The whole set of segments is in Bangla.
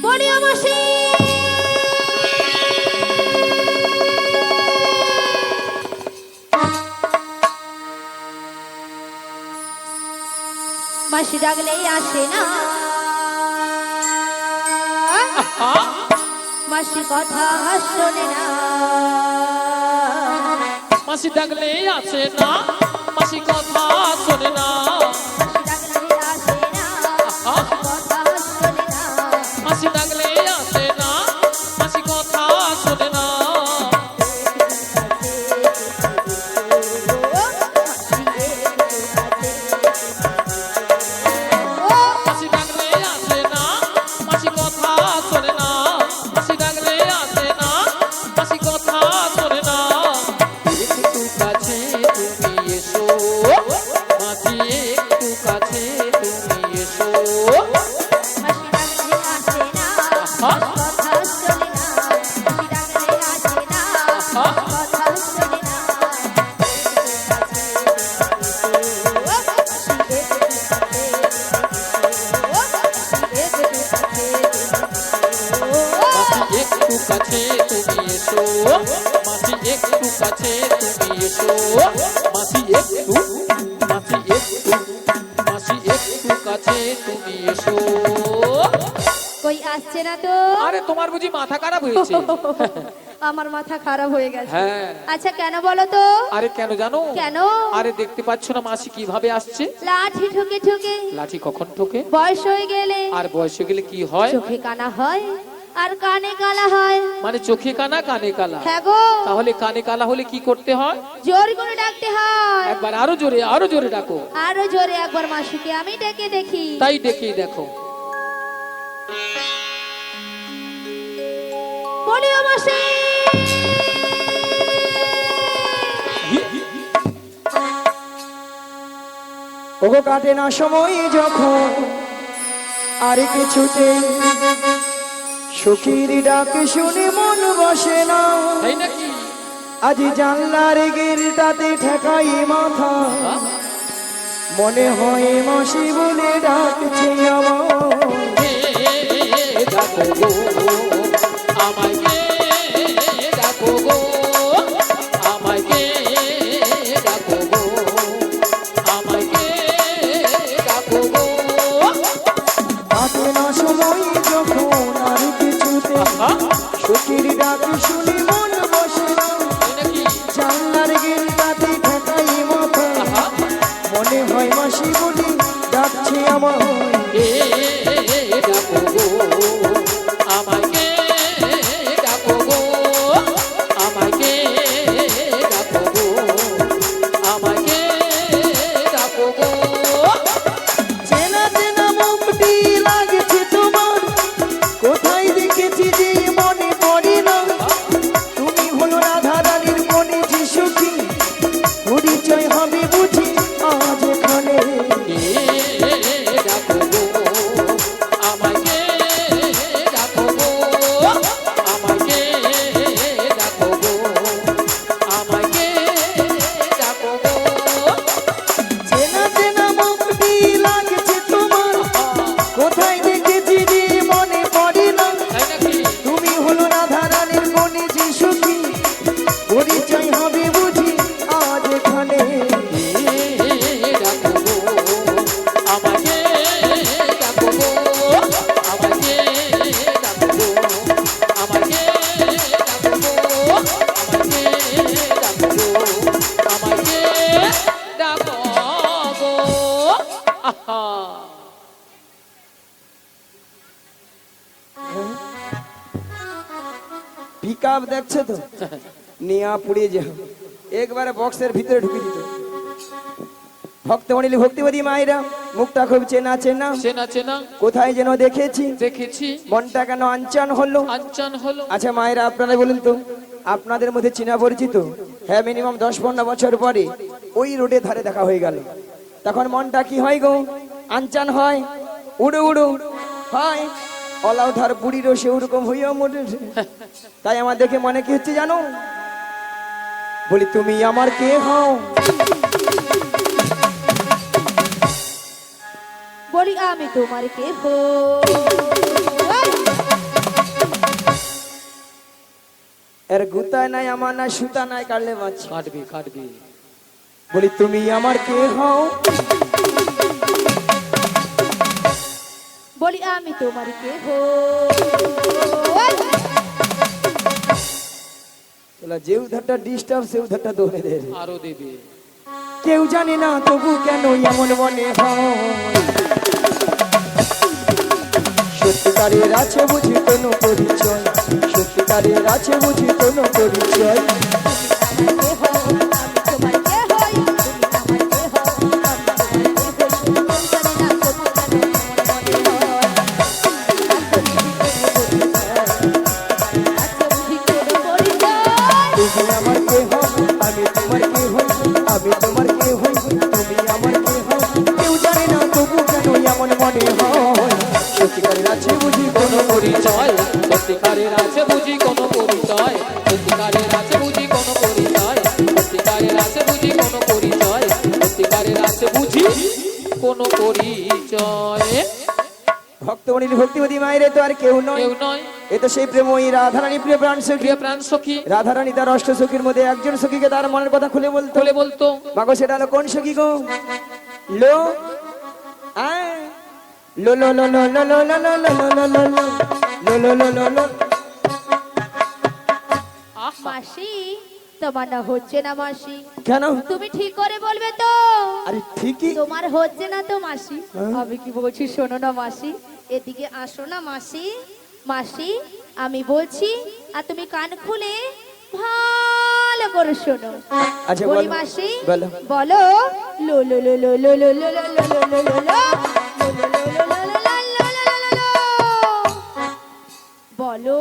বলিও মাসি মাসি ডাকলেই আসে না, মাসি কথা শোনে না, মাসি ডাকলে আসে না, মাসি কথা শোনে না, মাসি ডাকলে আসে না, মাসি কথা শোনে না, মাসি ডাকলে আসে না, মাসি কথা শোনে না, মাসি ডাকলে আসে না, মাসি কথা শোনে না, একটু কাছে তুমি এসো, মাসি একটু কাছে তুমি এসো, একটু কাছে তুমি এসো, মাসি একটু কাছে তুমি এসো, মাসি একটু, মাসি একটু, মাসি একটু কাছে তুমি এসো। কই আসছে না তো? আরে তোমার বুঝি মাথা খারাপ হয়েছে? আমার মাথা খারাপ হয়ে গেছে। হ্যাঁ। আচ্ছা কেন বলো তো? আরে কেন জানো? কেন? আরে দেখতে পাচ্ছ না মাসি কিভাবে আসছে? লাঠি ঠুকে ঠুকে। লাঠি কখন ঠোকে? বয়স হয়ে গেলে। আর বয়স হয়ে গেলে কি হয়? চোখে কানা হয় আর কানে কালা হয়। মানে চোখে কানা কানে কালা। হ্যাঁ গো। তাহলে কানে কালা হলে কি করতে হয়? জোর করে ডাকতে হয়। একবার আরো জোরে ডাকো। আরো জোরে একবার মাসিকে আমি ডেকে দেখি। তাই ডেকেই দেখো। বলিও মাসি। ওগো কাটে না সময় যখন আর কিছুতে সখীর ডাক শুনে মন বসে না, তাই নাকি? আজ জানলার গিলটাতে ঠেকাই মাথা, মনে হয় মাসি বলে ডাকছে আমার। ডাকো গো আমায় গে, ডাকো গো আমায় গে, ডাকো গো আমায় গে, ডাকো গো। কাটে না সময় যখন আর কিছুতে সখীর ডাক শুনে মন বসে না, তাই নাকি? জানলার গিলটাতে ঠেকাই মাথা, মনে হয় মাসি বলে ডাকছে আমার। ডাকো গো আমায় গে, ডাকো গো আমায় গে, ডাকো গো আমায় গে, ডাকো গো। চেনা চেনা মুখটি লাগছে তোমার, কোথায় দেখেছি যে মনে পড়ে না, তুমি হলো রাধা রানীর মনে যে সুখী, পরিচয় হবে বুঝি আজ এখানে। ডাকো গো আমায় গে, ডাকো গো আমায় গে, ডাকো গো আমায় গে, ডাকো গো। চেনা চেনা মুখটি লাগছে তোমার, কোথায় দেখেছি যে মনে পড়ে না, তাই নাকি? তুমি হলো রাধা রানীর মনে যে সুখী, পরিচয় হবে বুঝি আজ এখানে। ডাকো গো আমায় গে, ডাকো গো আমায় গে, ডাকো গো আমায় গে, ডাকো গো আমায় গে, ডাকো গো আমায় গে, ডাকো গো। আহা পিকআপ দেখছো তো, নিয়া পুড়িয়ে যাও, একবারে বক্সের ভিতরে ঢুকে দিত। ভক্তমণি ভক্তিবাদী মায়েরা মুখটা খুব চেনা চেনা, চেনা চেনা কোথায় যেন দেখেছি, দেখেছি, মনটা কেন আনচান হলো। আঞ্চন হলো। আচ্ছা মায়েরা আপনারা বলুন তো, আপনাদের মধ্যে চেনা পরিচিত? হ্যাঁ, মিনিমাম 10-15 বছর পরে ওই রোডের ধারে দেখা হয়ে গেল, তখন মনটা কি হয় গো? আনচান হয়, উড়ো উড়ো হয়, অলাও ধার বুড়িরও সে ওরকম হইয়া মোটে। তাই আমার দেখে মনে কি হচ্ছে জানো? বলি তুমি আমার কে হও? বলি আমি তোমার কে হই? গুতা নাই আমার না সুতা নাই কাটলে বাঁচি কাটবি কাটবি বলি তুমি আমার কে হও বলি আমি তোমার কে হো তোলা যে উধারটা ডিস্টার্ব সে উধারটা দৌড়ে দে রে। আরো দেবে কেউ জানে না তবু কেন এমন মনে হয় সত্যিকারের আছে বুঝি কোনো পরিচয় সত্যিকারের আছে বুঝি কোনো পরিচয় তুমি আমার কে হও আমি তোমার কে হই আমি তোমার কে হই তুমি আমার কে হও কেউ জানে না তবু কেন এমন মনে হয় সত্যিকারের আছে বুঝি কোনো পরিচয় সত্যিকারের আছে বুঝি কোনো পরিচয় সত্যিকারের আছে বুঝি কোনো পরিচয় সত্যিকারের আছে বুঝি কোনো পরিচয় সত্যিকারের আছে বুঝি কোনো পরিচয় ভক্তমণির ভক্তিবতী মায়ের তো আর কেউ নয় কেউ নয় এ তো সেই প্রেমই রাধারানী প্রিয় প্রাণ সখী প্রিয় প্রাণ সখী রাধারানী তার অষ্ট সখীর মধ্যে একজন সখীকে তার মনের কথা খুলে বলতো বলে বলতো মাগো সেটা হলো কোন সখী গো লো আয় লো লো লো লো লো লো লো লো লো লো লো লো লো লো লো লো আহা মাসি তোমার না হচ্ছে না মাসি কেন তুমি ঠিক করে বলবে তো আরে ঠিকই তোমার হচ্ছে না তো মাসি হ্যাঁ? আমি কি বলছি শোনো না মাসি এদিকে আসো না মাসি মাসি আমি বলছি আর তুমি কান খুলে ভালো করে শোনো আচ্ছা বলি বলো মাসি বলো বলো লো লো লো লো লো লো লো লো লো লো লো লো বলো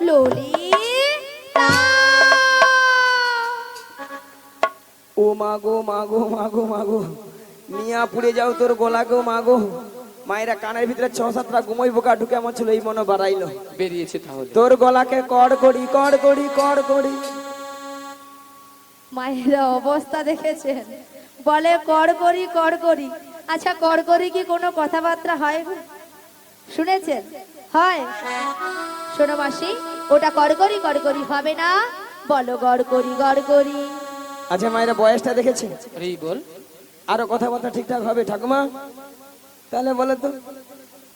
লোলি ও মাগো মাগো মাগো মাগো মিয়া পুড়ে যাও তোর গলা গো মাগো মায়েরা কানের ভিতরে 6-7টা গুমই পোকা ঢুকে আমার ছিল এই মনে বাড়াইলো বেরিয়েছে তাহলে তোর গলাকে কড় করি কড় করি কড় করি মায়ের অবস্থা দেখেছেন বলে কর করি আচ্ছা কর করি কি কোনো কথাবার্তা হয় গো? শুনেছেন হয় শোনো মাসি ওটা কর করি হবে না বলো গড় করি আচ্ছা মায়েরা বয়সটা দেখেছে আরে বল আরো কথাবার্তা ঠিকঠাক হবে ঠাকুমা তাহলে বলো তো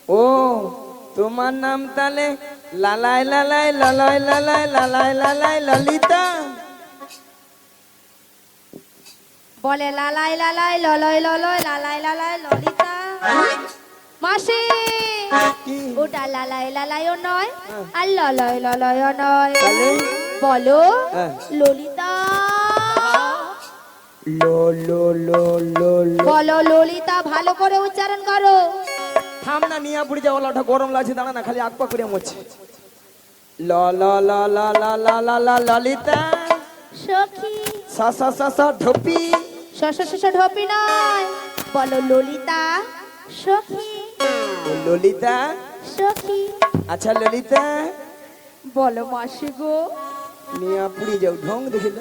ও তোমার নাম তাহলে লালাই লালাই লালাই লালাই লালাই লালাই ললিতা বলে লালাই লালাই ললয় ললয় লালাই লালাই ললিতা মাসি কি ওটা লালাই লালাইও নয় আর ললয় ললয়ও নয় তাহলে বলো হ্যাঁ। ললিতা লো লো লো লো লো বলো ললিতা ভালো করে উচ্চারণ করো থাম না নিয়া পুড়ে যাওয়া ওটা গরম লাগছে দাঁড়া না খালি আকপা করে মরছে ল ল ল ল ল ল ল ল ললিতা সখী সা সা সা সা ঢোপি শশ ঢপি নয় বলো ললিতা সখী ও ললিতা সখী আচ্ছা ললিতা বলো মাসি গো নিয়া পুড়ে যাও ঢং দেখিল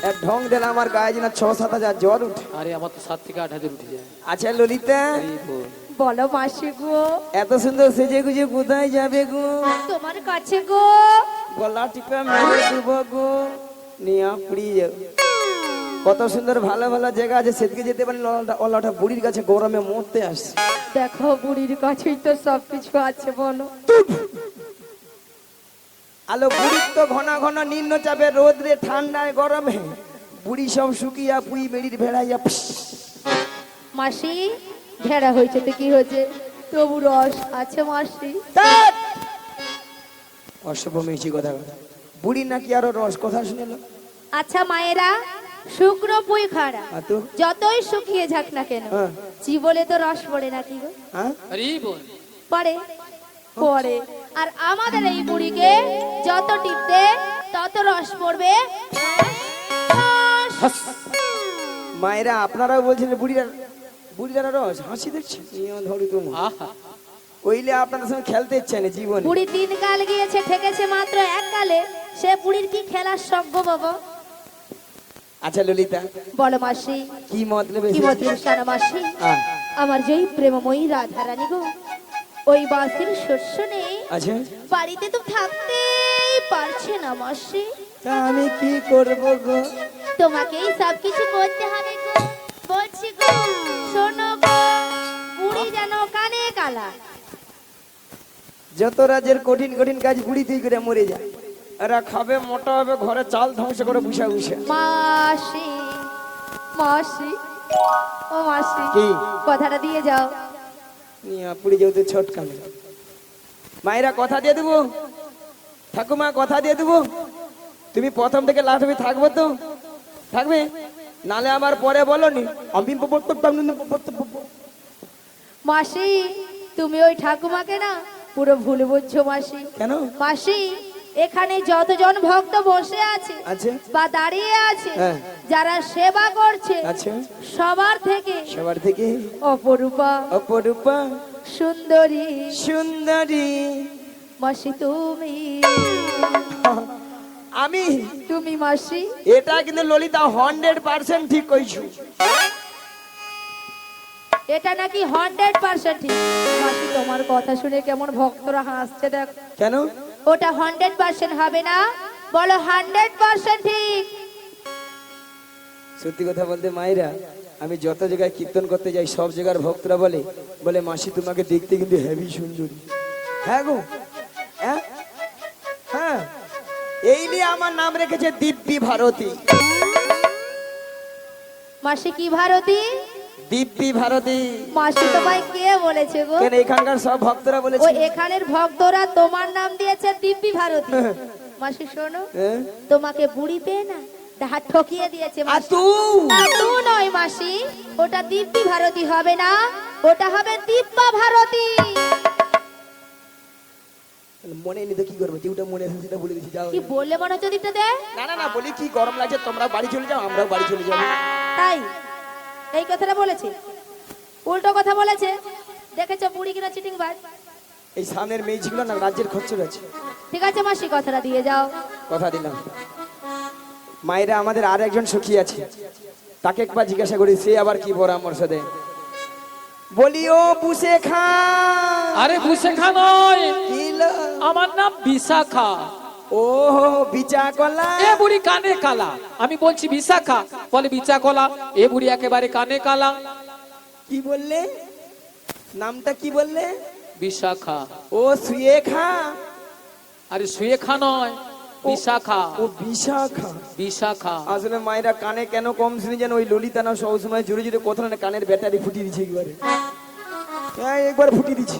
এক ঢং দিলে আমার গায়ে যেন 6-7 হাজার জ্বর উঠে আরে আমার তো 7 থেকে 8 হাজার উঠে যায় আচ্ছা ললিতা আরে বল বলো মাসি গো এত সুন্দর সেজে গুজে কোথায় যাবে গো তোমার কাছে গো গলা টিপে মেরে দেবো গো নিয়া পুড়ে যাও কত সুন্দর ভালো ভালো জায়গা আছে সেদিকে যেতে পারেন ওলাটা বুড়ির কাছে গরমে মরতে আসছে দেখো বুড়ির কাছেই তো সবকিছু আছে বলো আলো বুড়ির তো ঘন ঘন নিম্ন চাপে রোদরে ঠান্ডায় গরমে বুড়ি সব শুকিয়া পুই বেড়ির ভেড়াইয়া মাসি ঘেরা হয়েছে তো কি হয়েছে তবু রস আছে মাসি অশুভ মিছি কথা কথা বুড়ি নাকি আরো রস কথা শুনেল আচ্ছা মায়েরা শুকনো পুই খাড়া আর তো যতই শুকিয়ে যাক না কেন হ্যাঁ। জীবনে তো রস পড়ে নাকি গো হ্যাঁ আরে বল পড়ে পড়ে আর আমাদের এই বুড়িকে যত টিপতে তত রস পড়বে রস। মায়েরা আপনারাও বলছেন বুড়িরা রস হাসি দেখছে ধরি তোমার আহা কইলে আপনাদের সঙ্গে খেলতে ইচ্ছে নেই জীবনে বুড়ি 3 কাল গিয়েছে ঠেকেছে মাত্র 1 কালে সে বুড়ির কি খেলার সভ্য বাবা আচ্ছা ললিতা বলো মাসি কি মতলব কি মতলব সারা মাসি আমার যেই প্রেমময়ী রাধা রানী গো ওই বাসির শস্য নেই আচ্ছা বাড়িতে তো থাকতেই পারছে না মাসি তা আমি কি করব গো? তোমাকেই সবকিছু করতে হবে গো। বলছি গো, শোনো গো, বুড়ি যেন কানে কালা। যত রাজ্যের কঠিন কঠিন কাজ বুড়ি তুই করে মরে যায়, এরা খাবে মোটা হবে, ঘরে চাল ধ্বংস করে বসে বসে। মাসি, মাসি, ও মাসি, কি? কথাটা দিয়ে যাও। পুড়ি যেহেতু ছোট কামে, মায়েরা কথা দিয়ে দেবো, ঠাকুমা কথা দিয়ে দেবো, তুমি প্রথম থেকে লাস্ট অবধি থাকবো তো? থাকবে, নালে আমার পরে বলো নি আমি মাসি, তুমি ওই ঠাকুমাকে না পুরো ভুল বুঝছো মাসি। কেন? মাসি, এখানে যতজন ভক্ত বসে আছে আছে বা দাঁড়িয়ে আছে, হ্যাঁ। যারা সেবা করছে, আছে সবার থেকে সবার থেকে অপরূপা, অপরূপা, সুন্দরী সুন্দরী মাসি তুমি। আমি। তুমি মাসি, এটা কিন্তু ললিতা 100% ঠিক কইছো। এটা নাকি 100% ঠিক। মাসি, তোমার কথা শুনে কেমন ভক্তরা হাসছে দেখ। কেন? ওটা 100% হবে না, বলো 100% ঠিক। সত্যি কথা বলতে মায়েরা, আমি যত জায়গায় কীর্তন করতে যাই সব জায়গার ভক্তরা বলে বলে মাসি তোমাকে দেখতে কিন্তু হেভি সুন্দরী। হ্যাঁ গো, হ্যাঁ হ্যাঁ, এই নিয়ে আমার নাম রেখেছে দিব্যি ভারতী। মাসি কি ভারতী? দিব্যি ভারতী। মাসি তোমায় কে বলেছে গো? কেন এখানকার সব ভক্তরা ওই বলেছে। এখানের ভক্তরা তোমার নাম দিয়েছে দিব্যি ভারতী। মাসি শোনো, হ্যাঁ? তোমাকে বুড়ি পেয়ে না হাত ঠকিয়ে দিয়েছে আর মাসি। তুই তু নয় মাসি, ওটা দিব্যি ভারতী হবে না, ওটা হবে দিব্যা ভারতী। মনে নিতে কি করবে, যেটা মনে আছে সেটা বলে দিচ্ছি, যাও। কি বললে মনে হচ্ছে দিতে দে? না না না, বলি কি গরম লাগছে, তোমরা বাড়ি চলে যাও, আমরাও বাড়ি চলে যাবো। তাই এই কথাটা বলেছে, উল্টো কথা বলেছে। দেখেছো বুড়ি কিনা চিটিং বাজ। এই সামনের মেয়েছিগুলো না রাজ্যের খচ্চর আছে। ঠিক আছে মাসি, কথাটা দিয়ে যাও। কথা দিলাম। মায়েরা, আমাদের আর একজন সখী আছে, তাকে একবার জিজ্ঞাসা করি সে আবার কি পরামর্শ দেয়। বলি ও বুসে খা। আরে বুসেখা নয়, কি লো? আমার নাম বিশাখা। ও বিচা কলা। এ বুড়ি কানে কালা, আমি বলছি বিশাখা, বলে বিচা কলা। এ বুড়ি একেবারে কানে কালা। কি বললে? নামটা কি বললে? বিশাখা। ও শুয়ে খা। আরে শুয়ে খা নয়, বিশাখা। ও বিশাখা। বিশাখা। আসলে মায়েরা কানে কেন কম শুনি যেন ওই ললিতা না সবসময় জোরে জোরে কথা না, কানের ব্যাটারি ফুটিয়ে দিচ্ছে একবারে। হ্যাঁ, একবার ফুটিয়ে দিচ্ছে,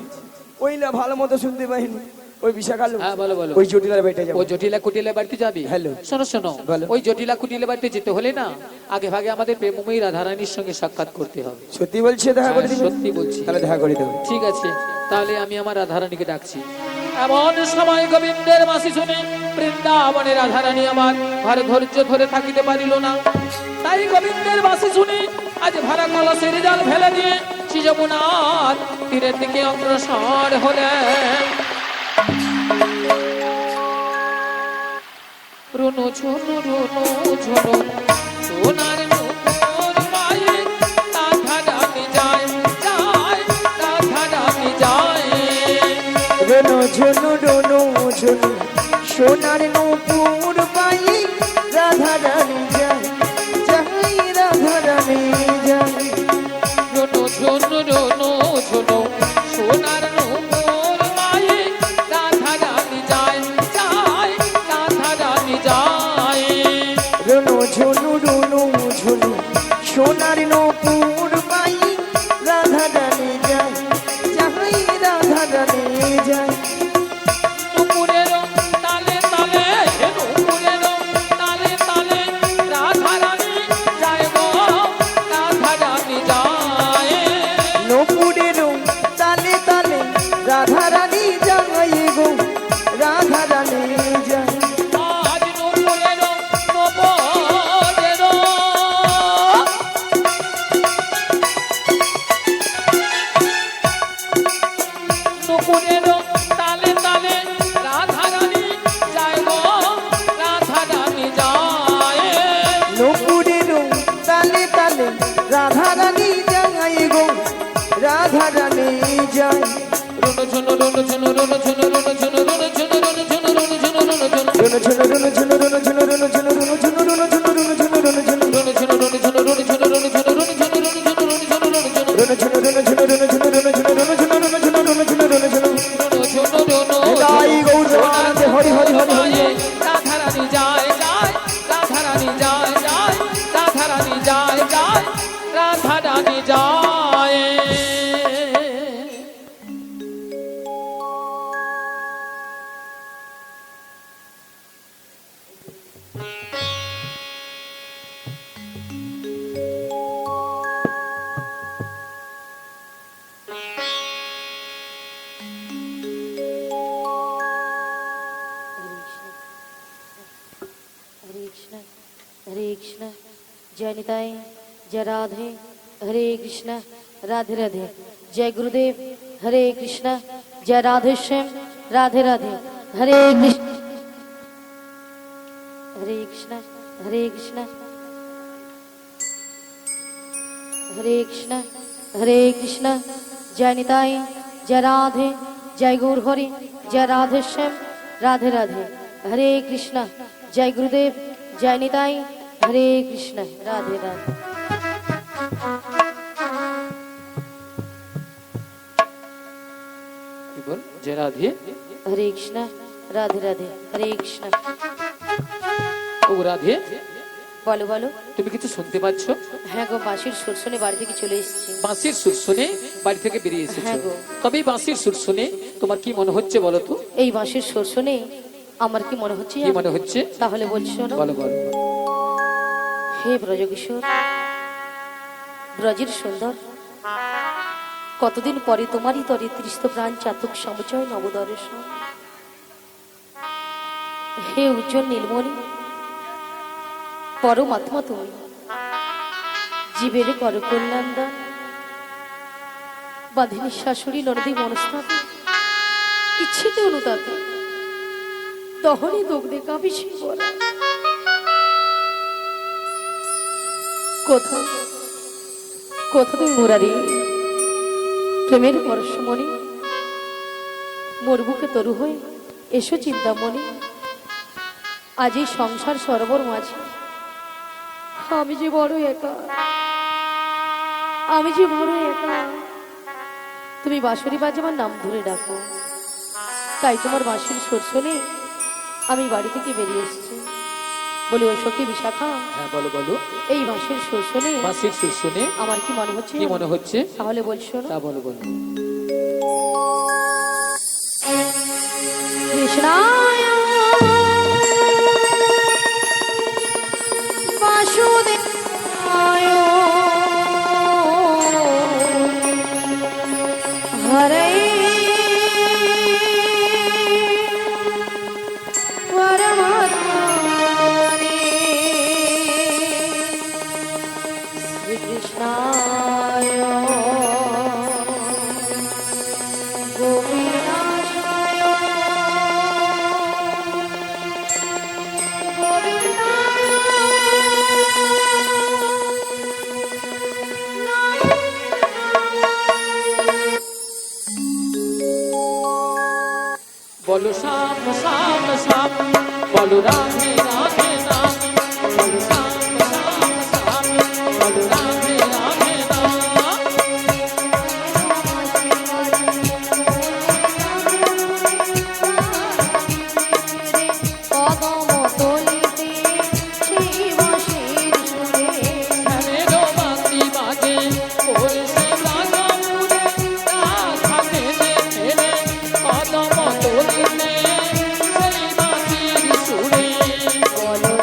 ওইলা ভালো মতো শুনতে পাইনি। ওই বিশাখা লোক। হ্যাঁ বলো বলো। ওই জটিলার বেটে যাবো। ও জটিলা কুটিলা বাড়িতে যাবি? হ্যালো। শোনো শোনো, বলো। ওই জটিলা কুটিলা বাড়িতে যেতে হলে না আগে ভাগে আমাদের প্রেমময়ী রাধারানীর সঙ্গে সাক্ষাৎ করতে হবে। সত্যি বলছে, দেখা করে হ্যাঁ, দিবে? সত্যি বলছি। তাহলে দেখা করে দেবো। ঠিক আছে, তাহলে আমি আমার রাধারানীকে ডাকছি। এমন সময় গোবিন্দের মাসি শুনে বৃন্দাবনের রাধারানী আমার ঘরে ধৈর্য ধরে থাকিতে পারিল না। তাই গোবিন্দের মাসি শুনে আজ ভাড়া কলসের জাল ফেলে দিয়ে যমুনার তীরের দিকে অগ্রসর হলেন। রুনু ঝুনু রুনু ঝুনু সোনার নূপুর মায়ে রাধারানী যায় যায়, রাধারানী যায়। রনু ঝুনু রনু ঝুনু সোনার নূপুর বাই, রাধা রানী যায় যাই, রাধা রানী যায়। রুনু ঝুনু রুনু ঝুনু সোনার নূপুর মায়ে রাধারানী যায় যায়, রাধারানী যায়। রনু ঝুনু রনু ঝুনু সোনার নূপুর বাই, রাধা রানী যায় যাই, রাধা রানী যায়। নূপুরের তালে তালে, নূপুরের তালে তালে রাধারানী যায় গো, রাধারানী যায়। নূপুরের তালে তালে রাধা রানী যায় গো, রাধা রানী যায়। আজ নূপুরের নূপুরের নূপুরের তালে তালে রাধারানী যায় গো, রাধারানী যায়। নূপুরের তালে তালে রাধা রানী যায় গো, রাধা রানী যায়। রুনু ঝুনু রুনু ঝুনু রুনু ঝুনু রুনু ঝুনু রুনু ঝুনু রুনু ঝুনু রুনু ঝুনু রুনু ঝুনু রনু ঝুনু রনু ঝুনু রনু ঝুনু রনু ঝুনু ঝুনু নিতাই গৌর প্রেমানন্দে হরি হরি হরি হরি হরি। রাধারানী যায় যায় রাধারানী যায় যায় রাধারানী যায় যায় রাধারানী যায় हरे कृष्ण जय निताई जय राधे हरे कृष्ण राधे राधे जय गुरुदेव हरे कृष्ण जय राधे श्याम राधे राधे हरे कृष्ण हरे कृष्ण हरे कृष्ण हरे कृष्ण हरे कृष्ण जय निताई जय राधे जय गौर हरि जय राधे श्याम राधे राधे हरे कृष्ण जय गुरुदेव जय निताई हरे कृष्ण राधे राधे কি বল জয় রাধে हरे कृष्ण राधे राधे हरे कृष्ण ও রাধে बोलो बोलो তুমি কিছু শুনতে পাচ্ছ হ্যাঁ গো বাঁশির সুর শুনে বাড়ি থেকে চলে এসেছি বাঁশির সুর শুনে বাড়ি থেকে বেরিয়ে এসেছো হ্যাঁ গো। তবে এই বাঁশির সুর শুনে তোমার কি মনে হচ্ছে বলো তো এই বাঁশির সুর শুনে আমার কি মনে হচ্ছে কি জানো? মনে হচ্ছে তাহলে বলছি শোনো বলো বলো হে ব্রজকিশোর ব্রজের সুন্দর কতদিন পরে তোমারই তরে তৃষ্ণ প্রাণ চাতক সমচয় নবদর্শন হে উজ্জ্বল নীলমণি পরমাত্মা তুমি জীবের কর কল্যাণ দান বাঁধিনী শাশুড়ি নরদী মনস্তাপে ইচ্ছেতে অনুতাপে দহনে দগ্ধে কাবিসি বলা কোথা কোথা তুমি মুরারি প্রেমের পরশমণি মোর বুকে তরু হয়ে এসো চিন্তামণি আজ এই সংসার সরোবর মাঝে আমি যে বড় একা আমি যে বড় একা তুমি বাঁশরি বাজাবার নাম ধরে ডাকো তাই তোমার বাঁশির সুর শুনে আমি বাড়ি থেকে বেরিয়ে এসেছি বলি ও সখী বিশাখা হ্যাঁ বলো বলো এই বাঁশির সুর শুনে বাঁশির সুর শুনে আমার কি মনে হচ্ছে কি মনে হচ্ছে তাহলে বলছো না তা বলো বলো কৃষ্ণায় বাসুদেবায় হরে পরমাত্মনে শ্রীকৃষ্ণায় গোপীনাশায় বলো শ্যাম শ্যাম শ্যাম বলো রাধে রাধে নাম বলো শ্যাম শ্যাম শ্যাম বলো রাধে রাধে নাম কদম তলিতে সেই বাঁশির সুরে ধ্যানেরও বাঁশি বাজে পড়ছে রাগমুরে রাধাকে ছেড়ে কদম তলিতে সেই বাঁশির সুরে বলো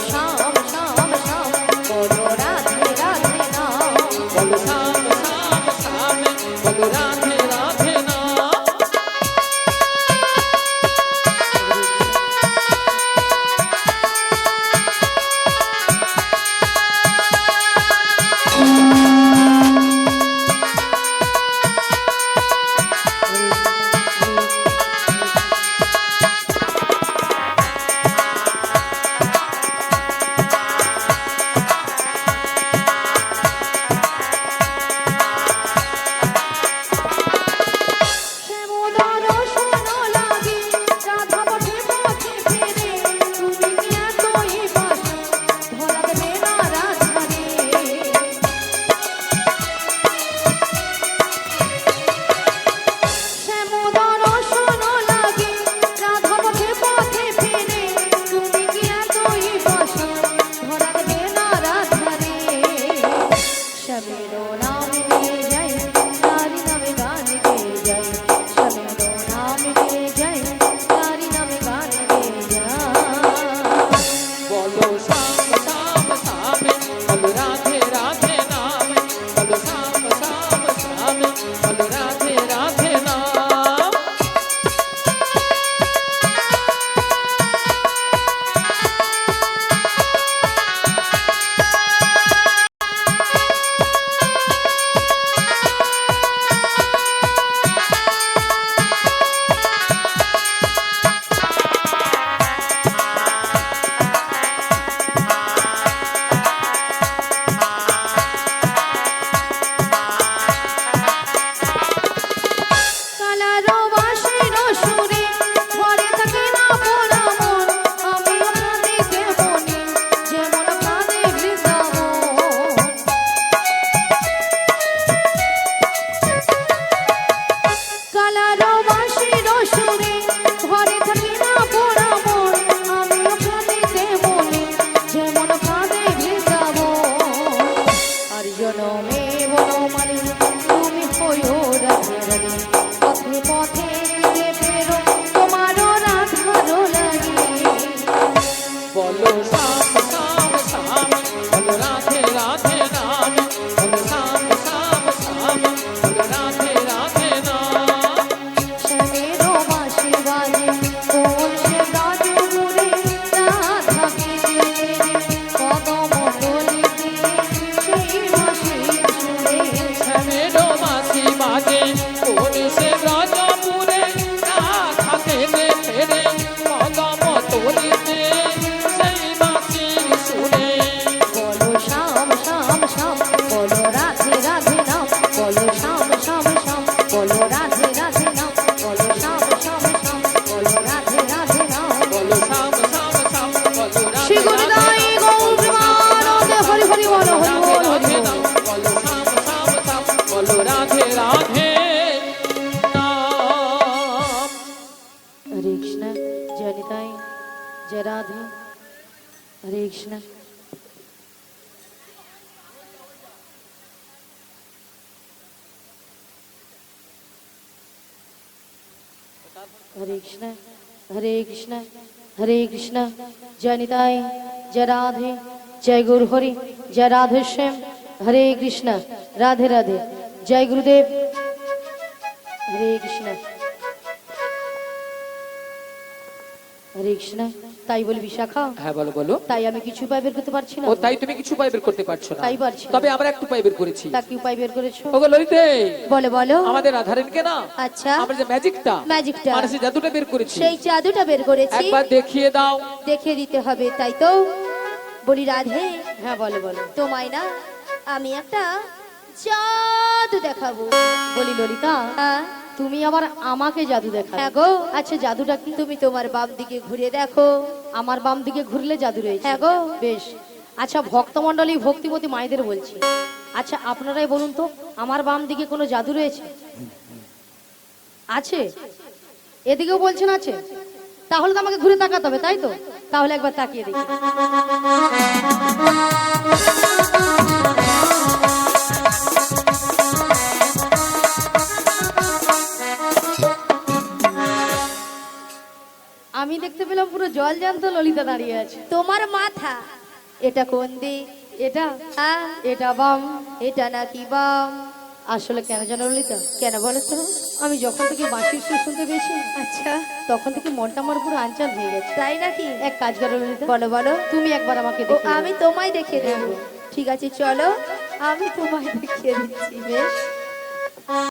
কৃষ্ণ জয় নিতাই জয় রাধে হরে কৃষ্ণ हरे कृष्ण हरे कृष्ण जय निताय जय राधे जय गुरु हरि जय राधे श्याम हरे कृष्ण राधे राधे जय गुरुदेव हरे कृष्ण हरे कृष्ण তাই বল বিশাখা হ্যাঁ বলো বলো তাই আমি কিছু উপায় বের করতে পারছি না ও তাই তুমি কিছু উপায় বের করতে পারছো না তাই পারছি না। তবে আমরা একটু উপায় বের করেছি তা কি উপায় বের করেছো ওগো ললিতে বলো বলো আমাদের রাধারানীকে না আচ্ছা আমরা যে ম্যাজিকটা ম্যাজিকটা মানুষের জাদুটা বের করেছি সেই জাদুটা বের করেছি একবার দেখিয়ে দাও দেখে দিতে হবে তাই তো বলি রাধে হ্যাঁ বলো বলো তোমায় না আমি একটা জাদু দেখাবো বলি ললিতা হ্যাঁ তুমি আবার আমাকে জাদু দেখাবে হ্যাঁ গো আচ্ছা জাদুটা কি তুমি তোমার বাম দিকে ঘুরে দেখো আমার বাম দিকে ঘুরলে জাদু রয়েছে হ্যাঁ গো বেশ আচ্ছা ভক্তমণ্ডলী ভক্তিমতী মায়েদের বলছি আচ্ছা আপনারাই বলুন তো আমার বাম দিকে কোনো জাদু রয়েছে আছে এদিকেও বলছেন আছে তাহলে তো আমাকে ঘুরে তাকাতে হবে তাই তো তাহলে একবার তাকিয়ে দেখি আমি দেখতে পেলাম পুরো জল জ্যান্ত ললিতা দাঁড়িয়ে আছে তোমার মাথা এটা কোন দিক এটা হ্যাঁ এটা বাম এটা নাকি বাম আসলে কেন জানো ললিতা কেন বলো তো আমি যখন থেকে বাঁশির সুর শুনতে পেয়েছি না, আচ্ছা তখন থেকে মনটা আমার পুরো আনচাল হয়ে গেছে তাই নাকি এক কাজ করো ললিতা বলো বলো তুমি একবার আমাকে ও দেখো আমি তোমায় দেখিয়ে দেবো ঠিক আছে চলো আমি তোমায় দেখিয়ে দিচ্ছি বেশ